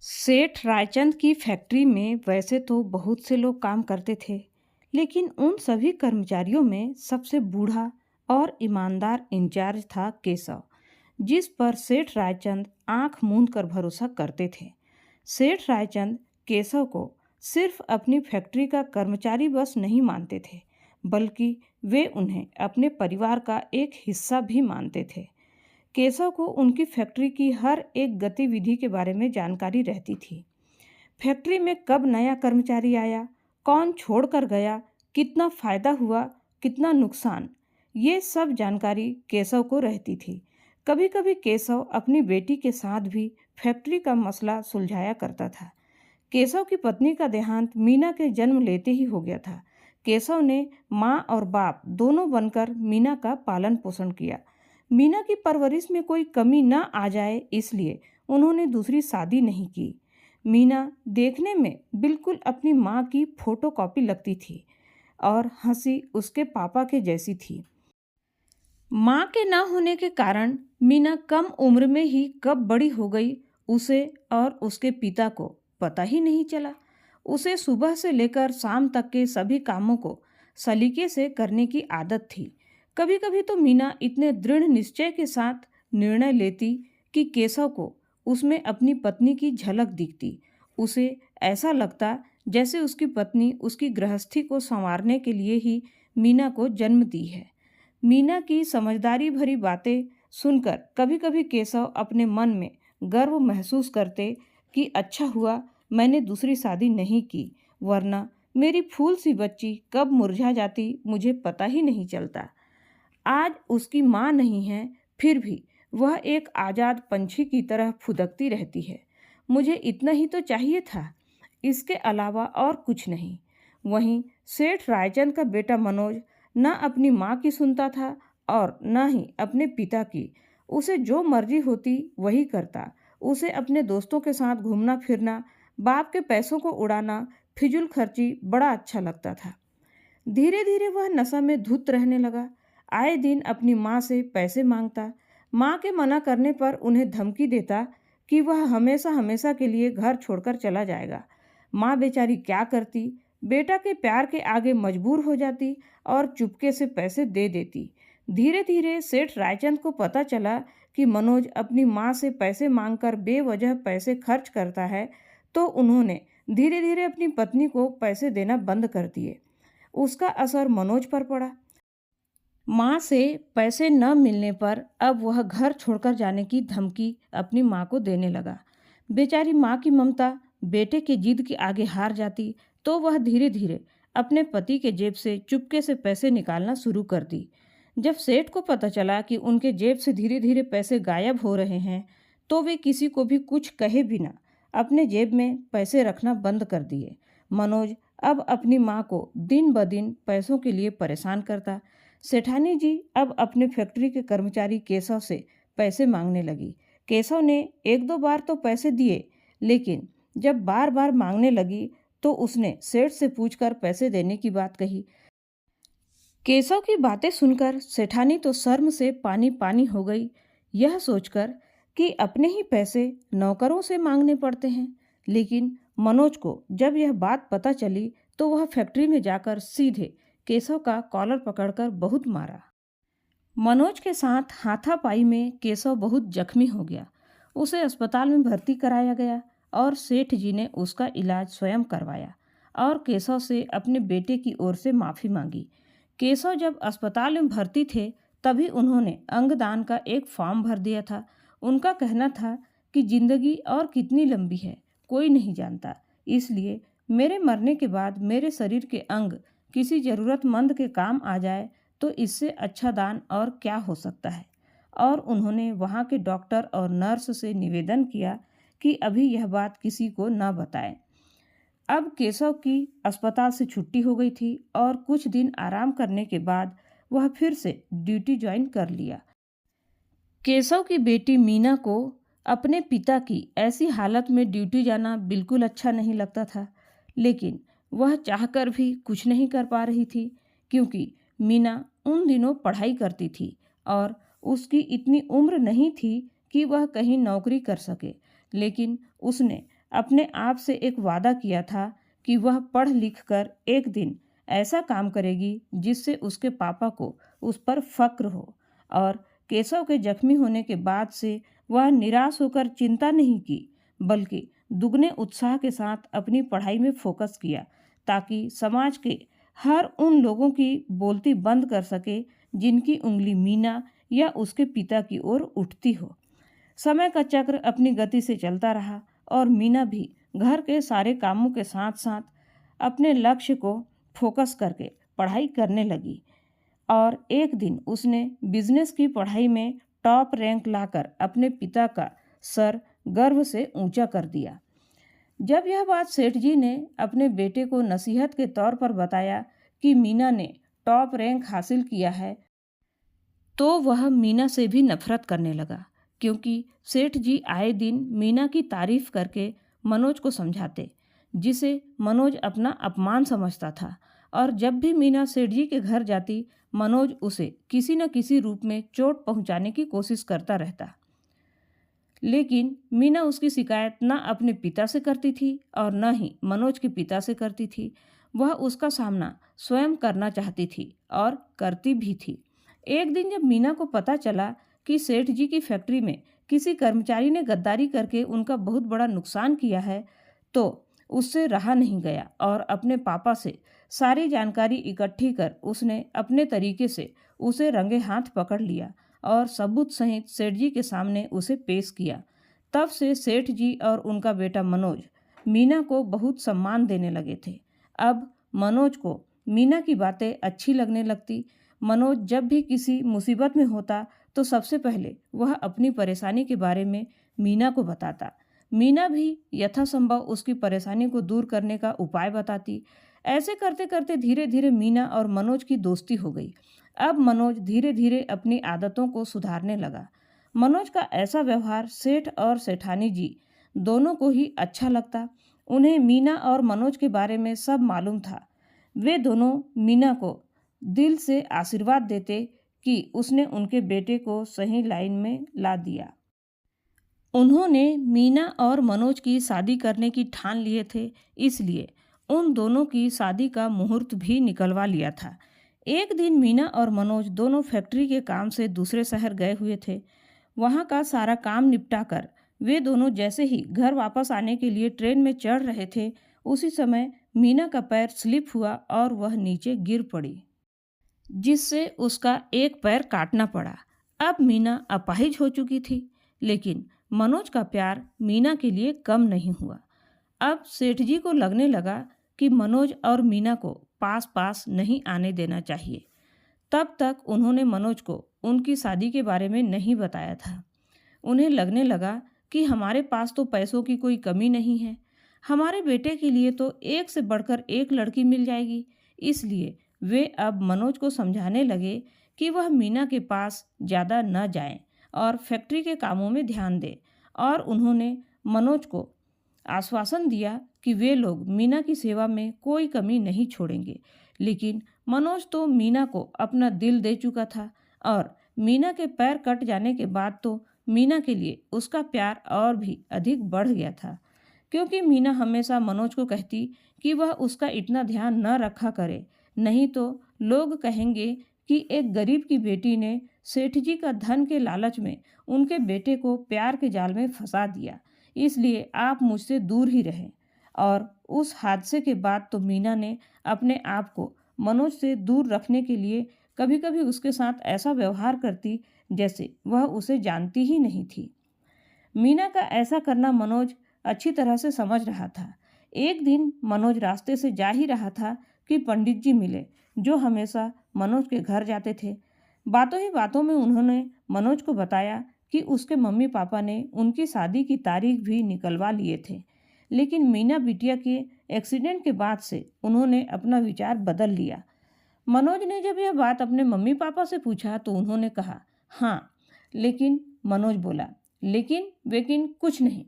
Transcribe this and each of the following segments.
सेठ रायचंद की फैक्ट्री में वैसे तो बहुत से लोग काम करते थे, लेकिन उन सभी कर्मचारियों में सबसे बूढ़ा और ईमानदार इंचार्ज था केशव, जिस पर सेठ रायचंद आंख मूंद कर भरोसा करते थे। सेठ रायचंद केशव को सिर्फ अपनी फैक्ट्री का कर्मचारी बस नहीं मानते थे, बल्कि वे उन्हें अपने परिवार का एक हिस्सा भी मानते थे। केशव को उनकी फैक्ट्री की हर एक गतिविधि के बारे में जानकारी रहती थी। फैक्ट्री में कब नया कर्मचारी आया, कौन छोड़कर गया, कितना फायदा हुआ, कितना नुकसान, ये सब जानकारी केशव को रहती थी। कभी कभी केशव अपनी बेटी के साथ भी फैक्ट्री का मसला सुलझाया करता था। केशव की पत्नी का देहांत मीना के जन्म लेते ही हो गया था। केशव ने माँ और बाप दोनों बनकर मीना का पालन पोषण किया। मीना की परवरिश में कोई कमी न आ जाए, इसलिए उन्होंने दूसरी शादी नहीं की। मीना देखने में बिल्कुल अपनी माँ की फोटोकॉपी लगती थी और हंसी उसके पापा के जैसी थी। माँ के न होने के कारण मीना कम उम्र में ही कब बड़ी हो गई, उसे और उसके पिता को पता ही नहीं चला। उसे सुबह से लेकर शाम तक के सभी कामों को सलीके से करने की आदत थी। कभी कभी तो मीना इतने दृढ़ निश्चय के साथ निर्णय लेती कि केशव को उसमें अपनी पत्नी की झलक दिखती। उसे ऐसा लगता जैसे उसकी पत्नी उसकी गृहस्थी को संवारने के लिए ही मीना को जन्म दी है। मीना की समझदारी भरी बातें सुनकर कभी कभी केशव अपने मन में गर्व महसूस करते कि अच्छा हुआ मैंने दूसरी शादी नहीं की, वरना मेरी फूल सी बच्ची कब मुरझा जाती मुझे पता ही नहीं चलता। आज उसकी माँ नहीं है, फिर भी वह एक आज़ाद पंछी की तरह फुदकती रहती है। मुझे इतना ही तो चाहिए था, इसके अलावा और कुछ नहीं। वहीं सेठ रायचंद का बेटा मनोज न अपनी माँ की सुनता था और न ही अपने पिता की। उसे जो मर्जी होती वही करता। उसे अपने दोस्तों के साथ घूमना फिरना, बाप के पैसों को उड़ाना, फिजूल खर्ची बड़ा अच्छा लगता था। धीरे धीरे वह नशा में धुत रहने लगा। आए दिन अपनी माँ से पैसे मांगता। माँ के मना करने पर उन्हें धमकी देता कि वह हमेशा हमेशा के लिए घर छोड़कर चला जाएगा। माँ बेचारी क्या करती, बेटा के प्यार के आगे मजबूर हो जाती और चुपके से पैसे दे देती। धीरे धीरे सेठ रायचंद को पता चला कि मनोज अपनी माँ से पैसे मांगकर बेवजह पैसे खर्च करता है, तो उन्होंने धीरे धीरे अपनी पत्नी को पैसे देना बंद कर दिए। उसका असर मनोज पर पड़ा। माँ से पैसे न मिलने पर अब वह घर छोड़कर जाने की धमकी अपनी माँ को देने लगा। बेचारी माँ की ममता बेटे के जिद के आगे हार जाती, तो वह धीरे धीरे अपने पति के जेब से चुपके से पैसे निकालना शुरू कर दी। जब सेठ को पता चला कि उनके जेब से धीरे धीरे पैसे गायब हो रहे हैं, तो वे किसी को भी कुछ कहे बिना अपने जेब में पैसे रखना बंद कर दिए। मनोज अब अपनी माँ को दिन ब दिन पैसों के लिए परेशान करता। सेठानी जी अब अपने फैक्ट्री के कर्मचारी केशव से पैसे मांगने लगी। केशव ने एक दो बार तो पैसे दिए, लेकिन जब बार बार मांगने लगी तो उसने सेठ से पूछकर पैसे देने की बात कही। केशव की बातें सुनकर सेठानी तो शर्म से पानी पानी हो गई, यह सोचकर कि अपने ही पैसे नौकरों से मांगने पड़ते हैं। लेकिन मनोज को जब यह बात पता चली तो वह फैक्ट्री में जाकर सीधे केशव का कॉलर पकड़कर बहुत मारा। मनोज के साथ हाथापाई में केशव बहुत जख्मी हो गया। उसे अस्पताल में भर्ती कराया गया और सेठ जी ने उसका इलाज स्वयं करवाया और केशव से अपने बेटे की ओर से माफ़ी मांगी। केशव जब अस्पताल में भर्ती थे, तभी उन्होंने अंगदान का एक फॉर्म भर दिया था। उनका कहना था कि जिंदगी और कितनी लंबी है कोई नहीं जानता, इसलिए मेरे मरने के बाद मेरे शरीर के अंग किसी ज़रूरतमंद के काम आ जाए तो इससे अच्छा दान और क्या हो सकता है। और उन्होंने वहाँ के डॉक्टर और नर्स से निवेदन किया कि अभी यह बात किसी को न बताएं। अब केशव की अस्पताल से छुट्टी हो गई थी और कुछ दिन आराम करने के बाद वह फिर से ड्यूटी ज्वाइन कर लिया। केशव की बेटी मीना को अपने पिता की ऐसी हालत में ड्यूटी जाना बिल्कुल अच्छा नहीं लगता था, लेकिन वह चाहकर भी कुछ नहीं कर पा रही थी, क्योंकि मीना उन दिनों पढ़ाई करती थी और उसकी इतनी उम्र नहीं थी कि वह कहीं नौकरी कर सके। लेकिन उसने अपने आप से एक वादा किया था कि वह पढ़ लिख कर एक दिन ऐसा काम करेगी जिससे उसके पापा को उस पर फक्र हो। और केशव के जख्मी होने के बाद से वह निराश होकर चिंता नहीं की, बल्कि दुगने उत्साह के साथ अपनी पढ़ाई में फोकस किया, ताकि समाज के हर उन लोगों की बोलती बंद कर सके जिनकी उंगली मीना या उसके पिता की ओर उठती हो। समय का चक्र अपनी गति से चलता रहा और मीना भी घर के सारे कामों के साथ साथ अपने लक्ष्य को फोकस करके पढ़ाई करने लगी। और एक दिन उसने बिजनेस की पढ़ाई में टॉप रैंक लाकर अपने पिता का सर गर्व से ऊंचा कर दिया। जब यह बात सेठ जी ने अपने बेटे को नसीहत के तौर पर बताया कि मीना ने टॉप रैंक हासिल किया है, तो वह मीना से भी नफरत करने लगा, क्योंकि सेठ जी आए दिन मीना की तारीफ करके मनोज को समझाते, जिसे मनोज अपना अपमान समझता था। और जब भी मीना सेठ जी के घर जाती, मनोज उसे किसी न किसी रूप में चोट पहुंचाने की कोशिश करता रहता। लेकिन मीना उसकी शिकायत न अपने पिता से करती थी और न ही मनोज के पिता से करती थी। वह उसका सामना स्वयं करना चाहती थी और करती भी थी। एक दिन जब मीना को पता चला कि सेठ जी की फैक्ट्री में किसी कर्मचारी ने गद्दारी करके उनका बहुत बड़ा नुकसान किया है, तो उससे रहा नहीं गया और अपने पापा से सारी जानकारी इकट्ठी कर उसने अपने तरीके से उसे रंगे हाथ पकड़ लिया और सबूत सहित सेठ जी के सामने उसे पेश किया। तब से सेठ जी और उनका बेटा मनोज मीना को बहुत सम्मान देने लगे थे। अब मनोज को मीना की बातें अच्छी लगने लगती। मनोज जब भी किसी मुसीबत में होता तो सबसे पहले वह अपनी परेशानी के बारे में मीना को बताता। मीना भी यथासंभव उसकी परेशानी को दूर करने का उपाय बताती। ऐसे करते करते धीरे धीरे मीना और मनोज की दोस्ती हो गई। अब मनोज धीरे धीरे अपनी आदतों को सुधारने लगा। मनोज का ऐसा व्यवहार सेठ और सेठानी जी दोनों को ही अच्छा लगता। उन्हें मीना और मनोज के बारे में सब मालूम था। वे दोनों मीना को दिल से आशीर्वाद देते कि उसने उनके बेटे को सही लाइन में ला दिया। उन्होंने मीना और मनोज की शादी करने की ठान लिए थे, इसलिए उन दोनों की शादी का मुहूर्त भी निकलवा लिया था। एक दिन मीना और मनोज दोनों फैक्ट्री के काम से दूसरे शहर गए हुए थे। वहाँ का सारा काम निपटाकर वे दोनों जैसे ही घर वापस आने के लिए ट्रेन में चढ़ रहे थे, उसी समय मीना का पैर स्लिप हुआ और वह नीचे गिर पड़ी, जिससे उसका एक पैर काटना पड़ा। अब मीना अपाहिज हो चुकी थी, लेकिन मनोज का प्यार मीना के लिए कम नहीं हुआ। अब सेठ जी को लगने लगा कि मनोज और मीना को पास पास नहीं आने देना चाहिए। तब तक उन्होंने मनोज को उनकी शादी के बारे में नहीं बताया था। उन्हें लगने लगा कि हमारे पास तो पैसों की कोई कमी नहीं है, हमारे बेटे के लिए तो एक से बढ़कर एक लड़की मिल जाएगी। इसलिए वे अब मनोज को समझाने लगे कि वह मीना के पास ज़्यादा न जाएं और फैक्ट्री के कामों में ध्यान दें। और उन्होंने मनोज को आश्वासन दिया कि वे लोग मीना की सेवा में कोई कमी नहीं छोड़ेंगे। लेकिन मनोज तो मीना को अपना दिल दे चुका था और मीना के पैर कट जाने के बाद तो मीना के लिए उसका प्यार और भी अधिक बढ़ गया था, क्योंकि मीना हमेशा मनोज को कहती कि वह उसका इतना ध्यान न रखा करे, नहीं तो लोग कहेंगे कि एक गरीब की बेटी ने सेठ जी का धन के लालच में उनके बेटे को प्यार के जाल में फंसा दिया, इसलिए आप मुझसे दूर ही रहें। और उस हादसे के बाद तो मीना ने अपने आप को मनोज से दूर रखने के लिए कभी कभी उसके साथ ऐसा व्यवहार करती जैसे वह उसे जानती ही नहीं थी। मीना का ऐसा करना मनोज अच्छी तरह से समझ रहा था। एक दिन मनोज रास्ते से जा ही रहा था कि पंडित जी मिले, जो हमेशा मनोज के घर जाते थे। बातों ही बातों में उन्होंने मनोज को बताया कि उसके मम्मी पापा ने उनकी शादी की तारीख भी निकलवा लिए थे, लेकिन मीना बिटिया के एक्सीडेंट के बाद से उन्होंने अपना विचार बदल लिया। मनोज ने जब यह बात अपने मम्मी पापा से पूछा तो उन्होंने कहा हाँ, लेकिन मनोज बोला लेकिन वेकिन कुछ नहीं,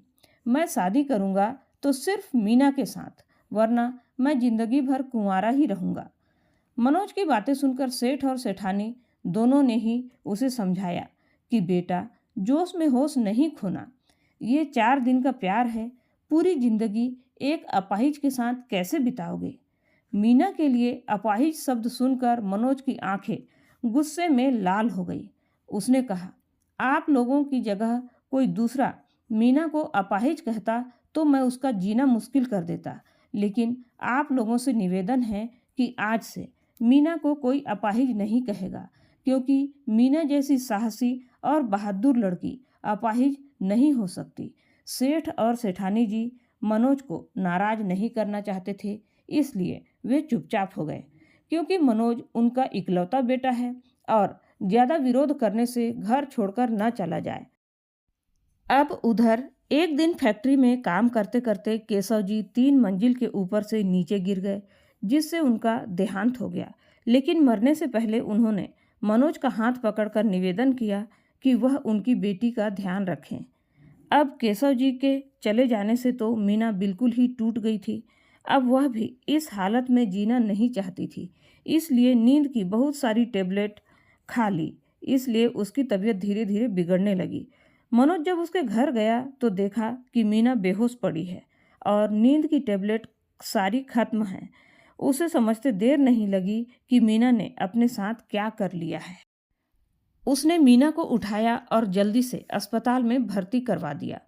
मैं शादी करूँगा तो सिर्फ मीना के साथ, वरना मैं जिंदगी भर कुंवारा ही रहूँगा। मनोज की बातें सुनकर सेठ और सेठानी दोनों ने ही उसे समझाया कि बेटा, जोश में होश नहीं खोना, ये 4 दिन का प्यार है, पूरी जिंदगी एक अपाहिज के साथ कैसे बिताओगे? मीना के लिए अपाहिज शब्द सुनकर मनोज की आंखें गुस्से में लाल हो गई। उसने कहा, आप लोगों की जगह कोई दूसरा मीना को अपाहिज कहता तो मैं उसका जीना मुश्किल कर देता, लेकिन आप लोगों से निवेदन है कि आज से मीना को कोई अपाहिज नहीं कहेगा, क्योंकि मीना जैसी साहसी और बहादुर लड़की अपाहिज नहीं हो सकती। सेठ और सेठानी जी मनोज को नाराज नहीं करना चाहते थे, इसलिए वे चुपचाप हो गए, क्योंकि मनोज उनका इकलौता बेटा है और ज्यादा विरोध करने से घर छोड़कर न चला जाए। अब उधर एक दिन फैक्ट्री में काम करते करते केशव जी 3 मंजिल के ऊपर से नीचे गिर गए, जिससे उनका देहांत हो गया। लेकिन मरने से पहले उन्होंने मनोज का हाथ पकड़कर निवेदन किया कि वह उनकी बेटी का ध्यान रखें। अब केशव जी के चले जाने से तो मीना बिल्कुल ही टूट गई थी। अब वह भी इस हालत में जीना नहीं चाहती थी, इसलिए नींद की बहुत सारी टेबलेट खा ली। इसलिए उसकी तबीयत धीरे धीरे बिगड़ने लगी। मनोज जब उसके घर गया तो देखा कि मीना बेहोश पड़ी है और नींद की टेबलेट सारी खत्म है। उसे समझते देर नहीं लगी कि मीना ने अपने साथ क्या कर लिया है। उसने मीना को उठाया और जल्दी से अस्पताल में भर्ती करवा दिया।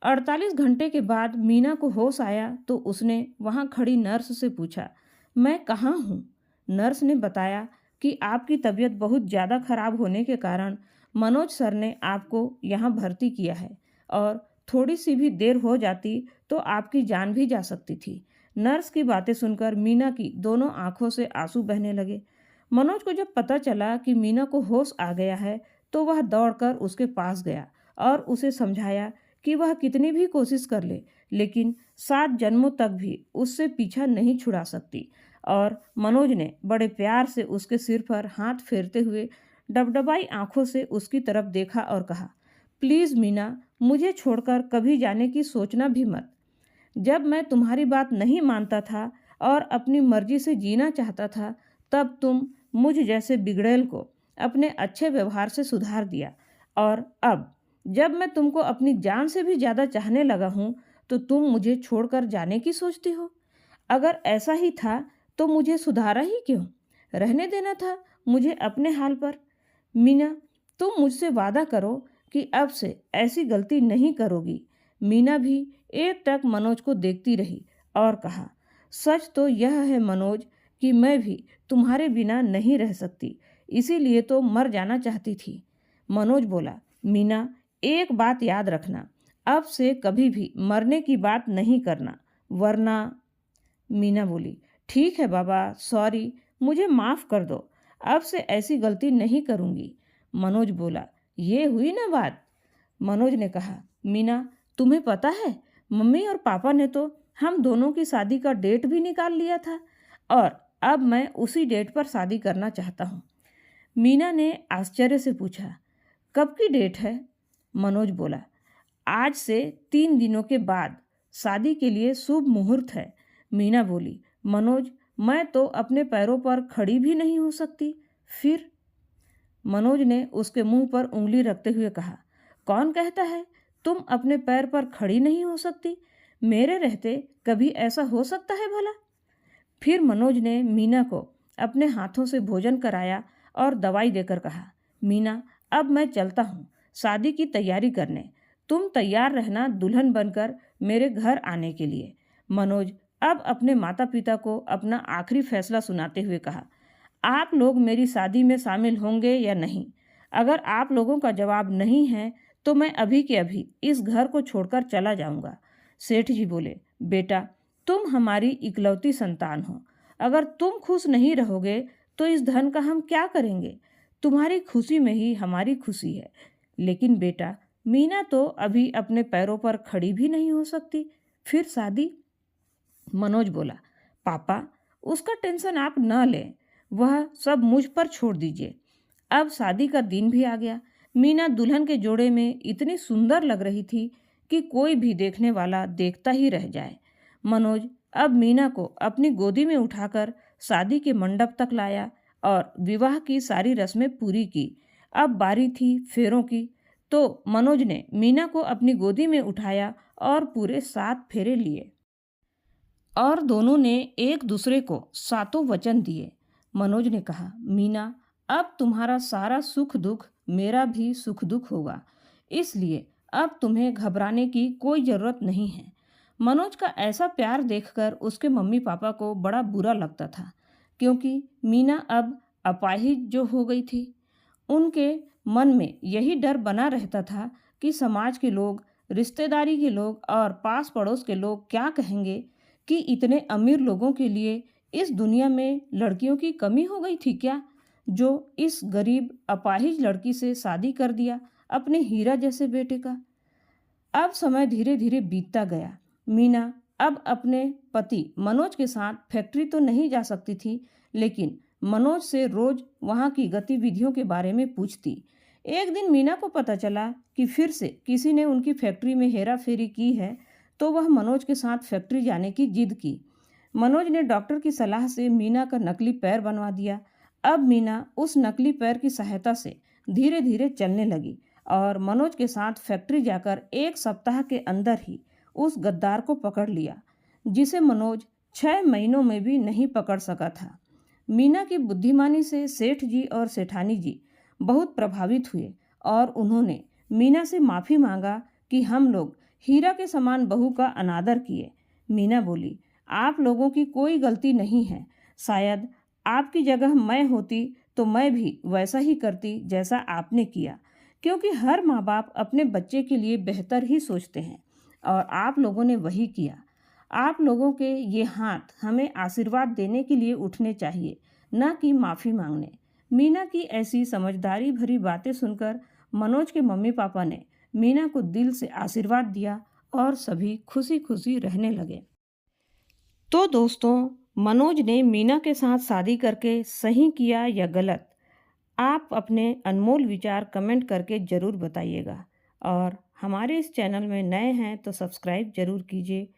48 घंटे के बाद मीना को होश आया तो उसने वहां खड़ी नर्स से पूछा, मैं कहाँ हूँ? नर्स ने बताया कि आपकी तबीयत बहुत ज़्यादा खराब होने के कारण मनोज सर ने आपको यहाँ भर्ती किया है और थोड़ी सी भी देर हो जाती तो आपकी जान भी जा सकती थी। नर्स की बातें सुनकर मीना की दोनों आंखों से आंसू बहने लगे। मनोज को जब पता चला कि मीना को होश आ गया है तो वह दौड़कर उसके पास गया और उसे समझाया कि वह कितनी भी कोशिश कर ले, लेकिन 7 जन्मों तक भी उससे पीछा नहीं छुड़ा सकती। और मनोज ने बड़े प्यार से उसके सिर पर हाथ फेरते हुए डबडबाई आंखों से उसकी तरफ देखा और कहा, प्लीज़ मीना, मुझे छोड़कर कभी जाने की सोचना भी मत। जब मैं तुम्हारी बात नहीं मानता था और अपनी मर्जी से जीना चाहता था, तब तुम मुझ जैसे बिगड़ैल को अपने अच्छे व्यवहार से सुधार दिया, और अब जब मैं तुमको अपनी जान से भी ज़्यादा चाहने लगा हूँ तो तुम मुझे छोड़कर जाने की सोचती हो। अगर ऐसा ही था तो मुझे सुधारा ही क्यों? रहने देना था मुझे अपने हाल पर। मीना, तुम मुझसे वादा करो कि अब से ऐसी गलती नहीं करोगी। मीना भी एकटक मनोज को देखती रही और कहा, सच तो यह है मनोज कि मैं भी तुम्हारे बिना नहीं रह सकती, इसीलिए तो मर जाना चाहती थी। मनोज बोला, मीना, एक बात याद रखना, अब से कभी भी मरने की बात नहीं करना, वरना। मीना बोली, ठीक है बाबा, सॉरी, मुझे माफ़ कर दो, अब से ऐसी गलती नहीं करूँगी। मनोज बोला, ये हुई ना बात। मनोज ने कहा, मीना, तुम्हें पता है मम्मी और पापा ने तो हम दोनों की शादी का डेट भी निकाल लिया था और अब मैं उसी डेट पर शादी करना चाहता हूँ। मीना ने आश्चर्य से पूछा, कब की डेट है? मनोज बोला, आज से 3 दिनों के बाद शादी के लिए शुभ मुहूर्त है। मीना बोली, मनोज, मैं तो अपने पैरों पर खड़ी भी नहीं हो सकती। फिर? मनोज ने उसके मुंह पर उंगली रखते हुए कहा, कौन कहता है तुम अपने पैर पर खड़ी नहीं हो सकती? मेरे रहते कभी ऐसा हो सकता है भला? फिर मनोज ने मीना को अपने हाथों से भोजन कराया और दवाई देकर कहा, मीना, अब मैं चलता हूँ शादी की तैयारी करने। तुम तैयार रहना दुल्हन बनकर मेरे घर आने के लिए। मनोज अब अपने माता पिता को अपना आखिरी फैसला सुनाते हुए कहा, आप लोग मेरी शादी में शामिल होंगे या नहीं? अगर आप लोगों का जवाब नहीं है तो मैं अभी के अभी इस घर को छोड़कर चला जाऊंगा। सेठ जी बोले, बेटा, तुम हमारी इकलौती संतान हो, अगर तुम खुश नहीं रहोगे तो इस धन का हम क्या करेंगे? तुम्हारी खुशी में ही हमारी खुशी है। लेकिन बेटा, मीना तो अभी अपने पैरों पर खड़ी भी नहीं हो सकती, फिर शादी? मनोज बोला, पापा, उसका टेंशन आप न लें, वह सब मुझ पर छोड़ दीजिए। अब शादी का दिन भी आ गया। मीना दुल्हन के जोड़े में इतनी सुंदर लग रही थी कि कोई भी देखने वाला देखता ही रह जाए। मनोज अब मीना को अपनी गोदी में उठाकर शादी के मंडप तक लाया और विवाह की सारी रस्में पूरी की। अब बारी थी फेरों की, तो मनोज ने मीना को अपनी गोदी में उठाया और पूरे 7 फेरे लिए और दोनों ने एक दूसरे को सातों वचन दिए। मनोज ने कहा, मीना, अब तुम्हारा सारा सुख दुख मेरा भी सुख दुख होगा, इसलिए अब तुम्हें घबराने की कोई जरूरत नहीं है। मनोज का ऐसा प्यार देखकर उसके मम्मी पापा को बड़ा बुरा लगता था, क्योंकि मीना अब अपाहिज जो हो गई थी। उनके मन में यही डर बना रहता था कि समाज के लोग, रिश्तेदारी के लोग और पास पड़ोस के लोग क्या कहेंगे कि इतने अमीर लोगों के लिए इस दुनिया में लड़कियों की कमी हो गई थी क्या, जो इस गरीब अपाहिज लड़की से शादी कर दिया अपने हीरा जैसे बेटे का। अब समय धीरे धीरे बीतता गया। मीना अब अपने पति मनोज के साथ फैक्ट्री तो नहीं जा सकती थी, लेकिन मनोज से रोज वहां की गतिविधियों के बारे में पूछती। एक दिन मीना को पता चला कि फिर से किसी ने उनकी फैक्ट्री में हेरा फेरी की है, तो वह मनोज के साथ फैक्ट्री जाने की जिद की। मनोज ने डॉक्टर की सलाह से मीना का नकली पैर बनवा दिया। अब मीना उस नकली पैर की सहायता से धीरे धीरे चलने लगी और मनोज के साथ फैक्ट्री जाकर 1 सप्ताह के अंदर ही उस गद्दार को पकड़ लिया, जिसे मनोज 6 महीनों में भी नहीं पकड़ सका था। मीना की बुद्धिमानी से सेठ जी और सेठानी जी बहुत प्रभावित हुए और उन्होंने मीना से माफ़ी मांगा कि हम लोग हीरा के समान बहू का अनादर किए। मीना बोली, आप लोगों की कोई गलती नहीं है। शायद आपकी जगह मैं होती तो मैं भी वैसा ही करती जैसा आपने किया, क्योंकि हर माँ बाप अपने बच्चे के लिए बेहतर ही सोचते हैं और आप लोगों ने वही किया। आप लोगों के ये हाथ हमें आशीर्वाद देने के लिए उठने चाहिए, न कि माफ़ी मांगने। मीना की ऐसी समझदारी भरी बातें सुनकर मनोज के मम्मी पापा ने मीना को दिल से आशीर्वाद दिया और सभी खुशी खुशी रहने लगे। तो दोस्तों, मनोज ने मीना के साथ शादी करके सही किया या गलत, आप अपने अनमोल विचार कमेंट करके ज़रूर बताइएगा। और हमारे इस चैनल में नए हैं तो सब्सक्राइब ज़रूर कीजिए